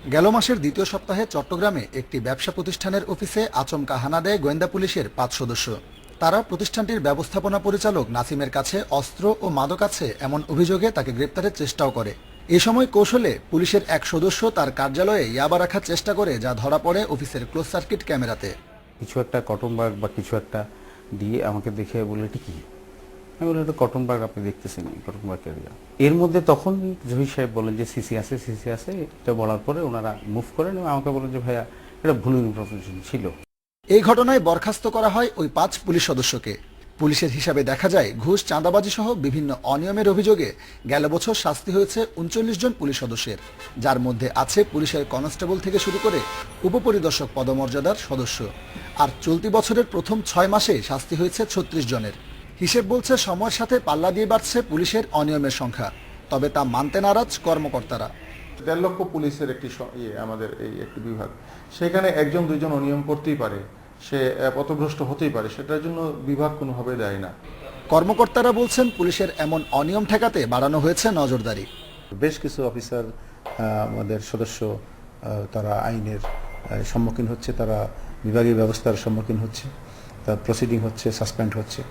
গেল মাসের দ্বিতীয় সপ্তাহে চট্টগ্রামে একটি ব্যবসা প্রতিষ্ঠানের অফিসে আচমকা হানা দেয় গোয়েন্দা পুলিশের ৫ সদস্য। তারা প্রতিষ্ঠানটির ব্যবস্থাপনা পরিচালক নাসিমের কাছে অস্ত্র ও মাদক আছে এমন অভিযোগে তাকে গ্রেপ্তারের চেষ্টাও করে। এ সময় কৌশলে পুলিশের এক সদস্য তার কার্যালয়ে ইয়াবা রাখার চেষ্টা করে, যা ধরা পড়ে অফিসের ক্লোজ সার্কিট ক্যামেরাতে। কিছু একটা কটন বাগ বা কিছু একটা দিয়ে আমাকে দেখে বললে, এটি কি? আমি বললাম, এটা কটন বাগ, আপনি দেখতেছেন কটন বাগ এরিয়া। এর মধ্যে তখন জহির সাহেব বলেন যে সিসি আছে, সিসি আছে। এটা বলার পরে ওনারা মুভ করেন এবং আমাকে বলেন যে ভাইয়া এটা ভুল ইনফরমেশন ছিল। এই ঘটনায় বরখাস্ত করা হয় ওই ৫ পুলিশ সদস্যকে। পুলিশের হিসাবে দেখা যায়, ঘুষ, চাঁদাবাজি সহ বিভিন্ন অনিয়মের অভিযোগে গেল বছর শাস্তি হয়েছে ৩৯ জন পুলিশ সদস্যের, যার মধ্যে আছে পুলিশের কনস্টেবল থেকে শুরু করে উপপরিদর্শক পদমর্যাদার সদস্য। আর চলতি বছরের প্রথম ৬ মাসে শাস্তি হয়েছে ৩৬ জনের। হিসেব বলছে সময়ের সাথে পাল্লা দিয়ে বাড়ছে পুলিশের অনিয়মের সংখ্যা, তবে তা মানতে নারাজ কর্মকর্তারা। ১.৫ লক্ষ পুলিশের আমাদের এই একটি বিভাগ, সেখানে একজন দুইজন অনিয়ম করতেই পারে, সে পথভ্রষ্ট হতেই পারে, সেটার জন্য বিভাগ কোনোভাবে দায়ী না। কর্মকর্তারা বলছেন, পুলিশের এমন অনিয়ম ঠেকাতে বাড়ানো হয়েছে নজরদারি। বেশ কিছু অফিসার আমাদের সদস্য তারা আইনের সম্মুখীন হচ্ছে, তারা বিভাগীয় ব্যবস্থার সম্মুখীন হচ্ছে, তার প্রসিডিং হচ্ছে, সাসপেন্ড হচ্ছে।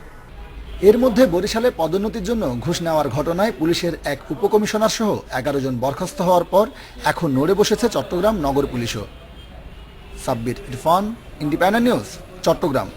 এর মধ্যে বরিশালে পদোন্নতির জন্য ঘুষ নেওয়ার ঘটনায় পুলিশের এক উপকমিশনার সহ ১১ জন বরখাস্ত হওয়ার পর এখন নড়ে বসেছে চট্টগ্রাম নগর পুলিশও। Sabbir Irfan, Independent News, Chittagong.